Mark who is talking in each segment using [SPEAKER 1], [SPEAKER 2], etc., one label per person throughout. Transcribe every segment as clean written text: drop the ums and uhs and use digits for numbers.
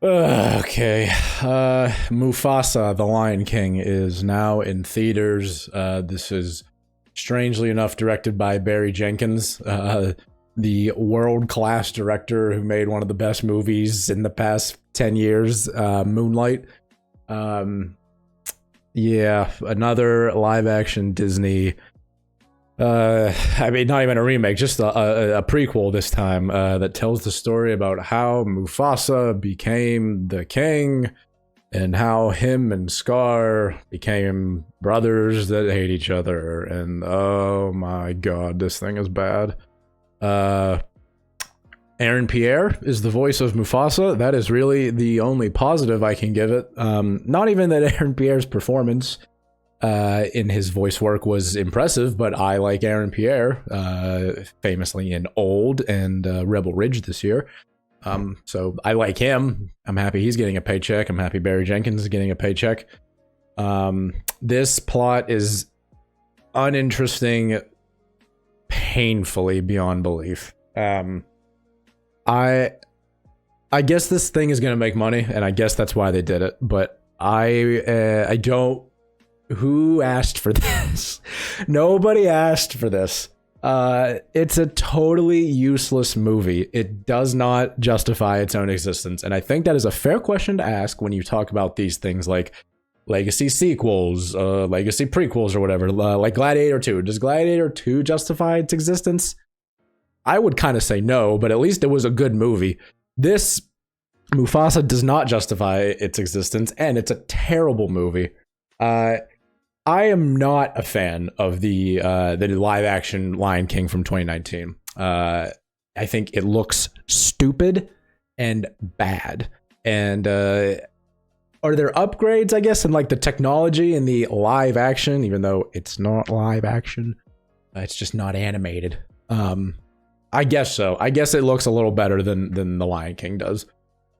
[SPEAKER 1] Okay. Mufasa, the Lion King, is now in theaters. This is, strangely enough, directed by Barry Jenkins, the world-class director who made one of the best movies in the past 10 years, Moonlight. Yeah, another live-action Disney. I mean, not even a remake, just a prequel this time, that tells the story about how Mufasa became the king and how him and Scar became brothers that hate each other. And oh my god, this thing is bad. Aaron Pierre is the voice of Mufasa. That is really the only positive I can give it. Not even that Aaron Pierre's performance in his voice work was impressive, but I like Aaron Pierre, famously in Old and Rebel Ridge this year. So I like him. I'm happy he's getting a paycheck. I'm happy Barry Jenkins is getting a paycheck. This plot is uninteresting, painfully beyond belief. I guess this thing is gonna make money, and I guess that's why they did it. But I don't. Who asked for this? Nobody asked for this. It's a totally useless movie. It does not justify its own existence. And I think that is a fair question to ask when you talk about these things like legacy sequels, legacy prequels or whatever, like Gladiator 2. Does Gladiator 2 justify its existence? I would kind of say no, but at least it was a good movie. This Mufasa does not justify its existence, and it's a terrible movie. I am not a fan of the live action Lion King from 2019. I think it looks stupid and bad. And are there upgrades, I guess, in like the technology in the live action, even though it's not live action? It's just not animated. I guess so. I guess it looks a little better than the Lion King does.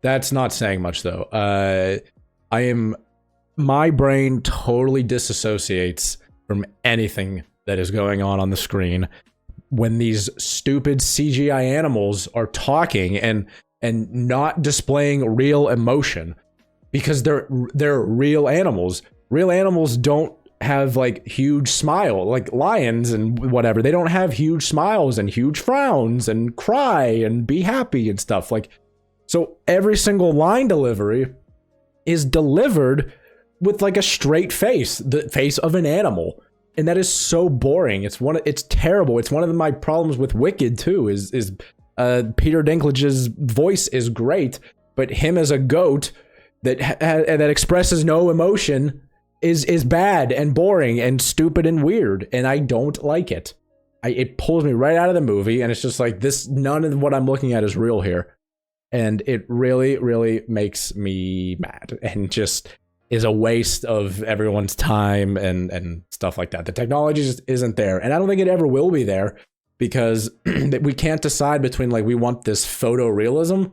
[SPEAKER 1] That's not saying much though. My brain totally disassociates from anything that is going on the screen when these stupid CGI animals are talking and not displaying real emotion, because they're real animals. Real animals don't have like huge smile, like lions and whatever. They don't have huge smiles and huge frowns and cry and be happy and stuff. Like, so every single line delivery is delivered with like a straight face, the face of an animal, and that is so boring. It's terrible. It's one of my problems with Wicked too. Is Peter Dinklage's voice is great, but him as a goat that expresses no emotion is bad and boring and stupid and weird, and I don't like it. It pulls me right out of the movie, and it's just like this. None of what I'm looking at is real here, and it really, really makes me mad and just is a waste of everyone's time and stuff like that. The technology just isn't there, and I don't think it ever will be there, because we can't decide between like we want this photorealism,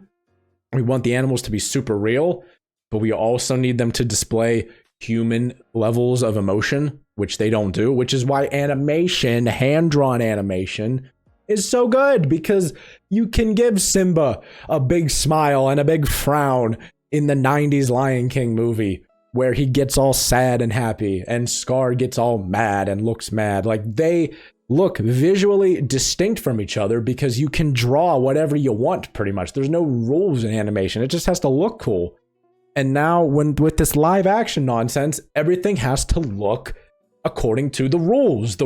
[SPEAKER 1] we want the animals to be super real, but we also need them to display human levels of emotion, which they don't do, which is why animation, hand-drawn animation, is so good, because you can give Simba a big smile and a big frown in the 90s Lion King movie, where he gets all sad and happy, and Scar gets all mad and looks mad. Like, they look visually distinct from each other because you can draw whatever you want, pretty much. There's no rules in animation. It just has to look cool. And now, with this live action nonsense, everything has to look according to the rules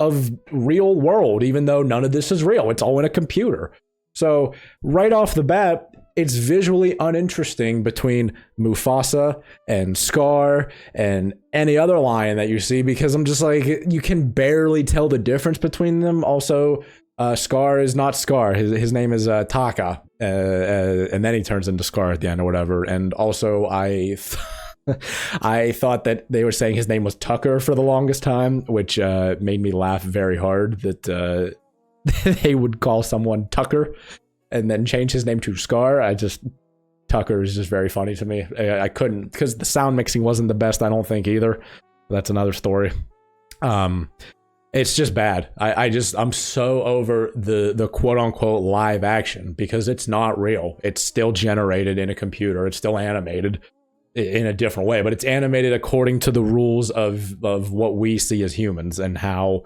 [SPEAKER 1] of real world, even though none of this is real. It's all in a computer. So right off the bat, it's visually uninteresting between Mufasa and Scar and any other lion that you see, because I'm just like, you can barely tell the difference between them. Also, Scar is not Scar. His name is Taka, and then he turns into Scar at the end or whatever. And also, I thought that they were saying his name was Tucker for the longest time, which made me laugh very hard that they would call someone Tucker and then change his name to Scar. Tucker is just very funny to me. I couldn't, because the sound mixing wasn't the best, I don't think, either. That's another story. It's just bad. I'm so over the quote unquote live action because it's not real. It's still generated in a computer. It's still animated in a different way, but it's animated according to the rules of what we see as humans and how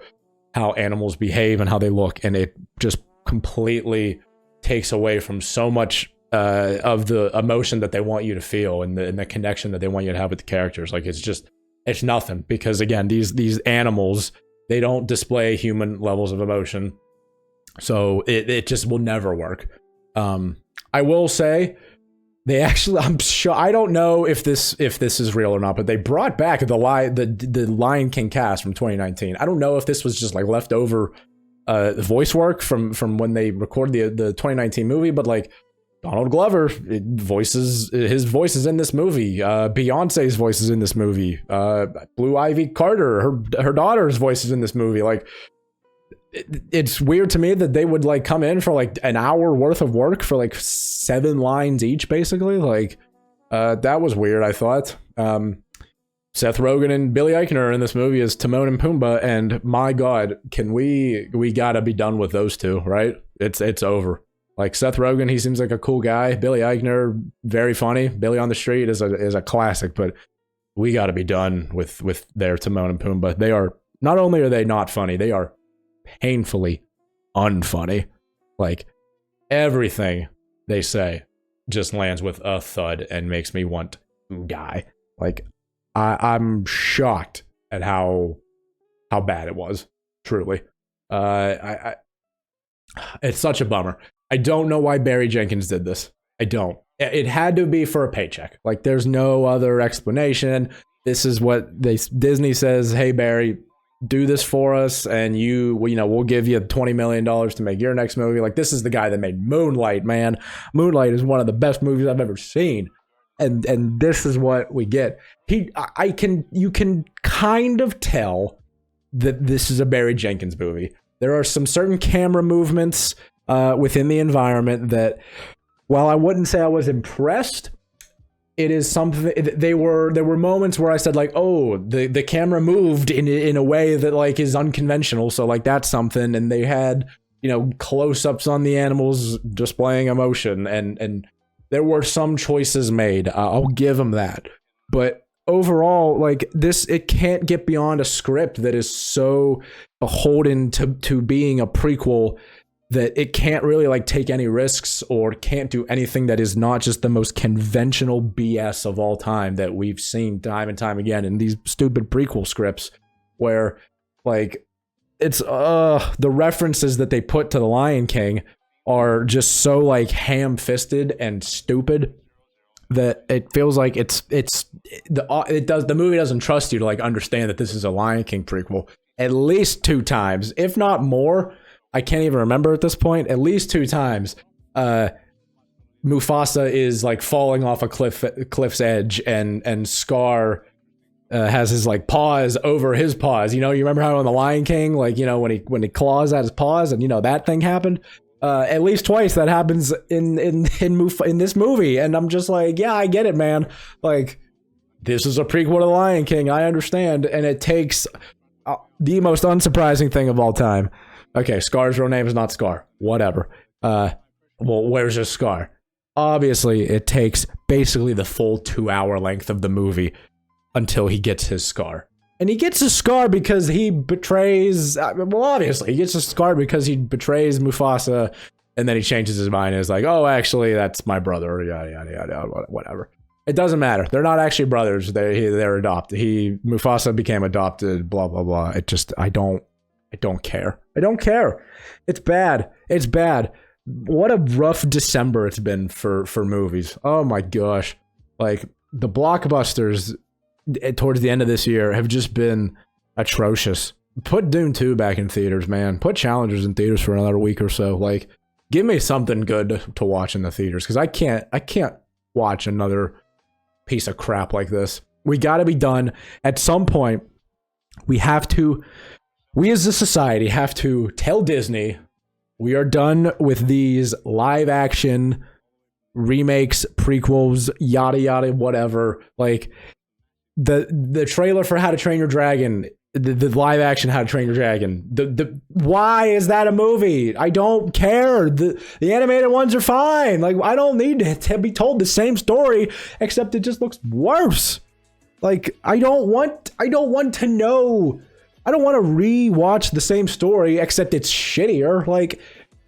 [SPEAKER 1] animals behave and how they look, and it just completely takes away from so much of the emotion that they want you to feel and the connection that they want you to have with the characters. Like it's nothing, because again, these animals, they don't display human levels of emotion, so it just will never work. I will say they actually, I'm sure, I don't know if this is real or not, but they brought back the Lion King cast from 2019. I don't know if this was just like leftover voice work from when they recorded the 2019 movie, but like Donald Glover his voice is in this movie. Beyonce's voice is in this movie. Blue Ivy Carter, her daughter's voice is in this movie. Like, it's weird to me that they would like come in for like an hour worth of work for like 7 lines each, basically. Like, that was weird, I thought. Seth Rogen and Billy Eichner are in this movie as Timon and Pumbaa, and my God, we gotta be done with those two, right? It's over. Like, Seth Rogen, he seems like a cool guy. Billy Eichner, very funny. Billy on the Street is a classic, but we got to be done with their Timon and Pumbaa. They are, not only are they not funny, they are painfully unfunny. Like, everything they say just lands with a thud and makes me want to die. Like, I'm shocked at how bad it was. Truly, it's such a bummer. I don't know why Barry Jenkins did this. I don't. It had to be for a paycheck. Like, there's no other explanation. This is what Disney says, hey, Barry, do this for us, and we'll give you $20 million to make your next movie. Like, this is the guy that made Moonlight, man. Moonlight is one of the best movies I've ever seen. And this is what we get. You can kind of tell that this is a Barry Jenkins movie. There are some certain camera movements within the environment that, while I wouldn't say I was impressed, it is something. There were moments where I said, like, oh, the camera moved in a way that like is unconventional, so like that's something. And they had close-ups on the animals displaying emotion, and there were some choices made. I'll give them that, but overall, like, it can't get beyond a script that is so beholden to being a prequel that it can't really like take any risks or can't do anything that is not just the most conventional BS of all time that we've seen time and time again in these stupid prequel scripts, where like it's the references that they put to the Lion King are just so like ham-fisted and stupid that it feels like the movie doesn't trust you to like understand that this is a Lion King prequel at least 2 times, if not more. I can't even remember at this point. At least 2 times, Mufasa is like falling off a cliff's edge, and Scar has his like paws over his paws. You remember how in the Lion King, like when he claws at his paws, and that thing happened. At least twice that happens in this movie, and I'm just like, yeah, I get it, man. Like, this is a prequel to the Lion King. I understand, and it takes the most unsurprising thing of all time. Okay, Scar's real name is not Scar. Whatever. Well, where's his Scar? Obviously, it takes basically the full 2-hour length of the movie until he gets his Scar. And he gets his Scar because he betrays... Well, obviously, he gets his Scar because he betrays Mufasa, and then he changes his mind and is like, oh, actually, that's my brother, yada, yada, yada, whatever. It doesn't matter. They're not actually brothers. They're adopted. Mufasa became adopted, blah, blah, blah. I don't care. I don't care. It's bad. It's bad. What a rough December it's been for movies. Oh my gosh. Like, the blockbusters towards the end of this year have just been atrocious. Put Dune 2 back in theaters, man. Put Challengers in theaters for another week or so. Like, give me something good to watch in the theaters, because I can't watch another piece of crap like this. We got to be done. At some point, we as a society have to tell Disney we are done with these live action remakes, prequels, yada yada, whatever. Like, the trailer for How to Train Your Dragon the live action How to Train Your Dragon. Why is that a movie? I don't care. The animated ones are fine. Like, I don't need to be told the same story, except it just looks worse. Like, I don't want to know. I don't want to re-watch the same story, except it's shittier. Like,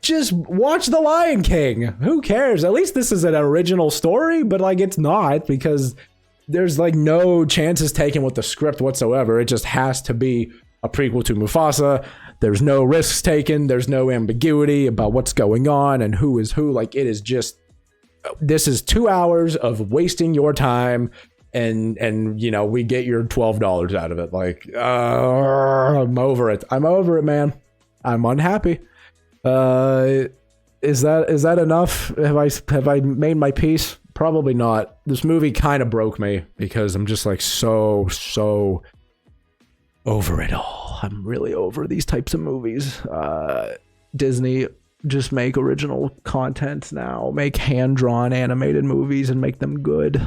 [SPEAKER 1] just watch The Lion King. Who cares? At least this is an original story, but like, it's not, because there's like no chances taken with the script whatsoever. It just has to be a prequel to Mufasa. There's no risks taken. There's no ambiguity about what's going on and who is who. Like, it is just, this is 2 hours of wasting your time, and you know, we get your $12 out of it. Like, I'm over it. I'm over it, man. I'm unhappy. Is that enough? Have I made my peace? Probably not. This movie kind of broke me, because I'm just like so over it all. I'm really over these types of movies. Disney, just make original content now. Make hand-drawn animated movies and make them good.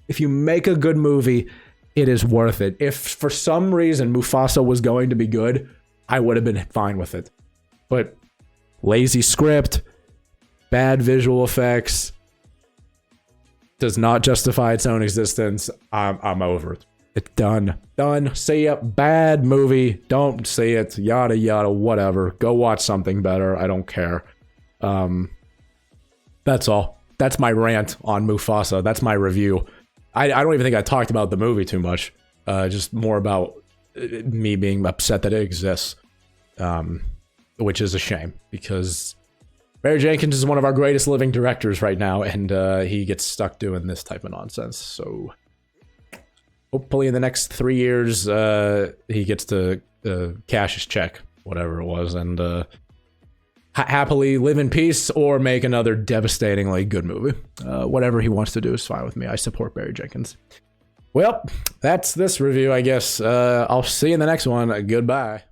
[SPEAKER 1] If you make a good movie, it is worth it. If for some reason Mufasa was going to be good, I would have been fine with it. But lazy script, bad visual effects, does not justify its own existence. I'm over it. It's done. See ya. Bad movie. Don't see it. Yada yada. Whatever. Go watch something better. I don't care. That's all. That's my rant on Mufasa. That's my review. I don't even think I talked about the movie too much. Just more about me being upset that it exists, which is a shame, because Barry Jenkins is one of our greatest living directors right now, and he gets stuck doing this type of nonsense. So hopefully in the next 3 years, he gets to cash his check, whatever it was, and happily live in peace, or make another devastatingly good movie. Whatever he wants to do is fine with me. I support Barry Jenkins. Well, that's this review, I guess. I'll see you in the next one. Goodbye.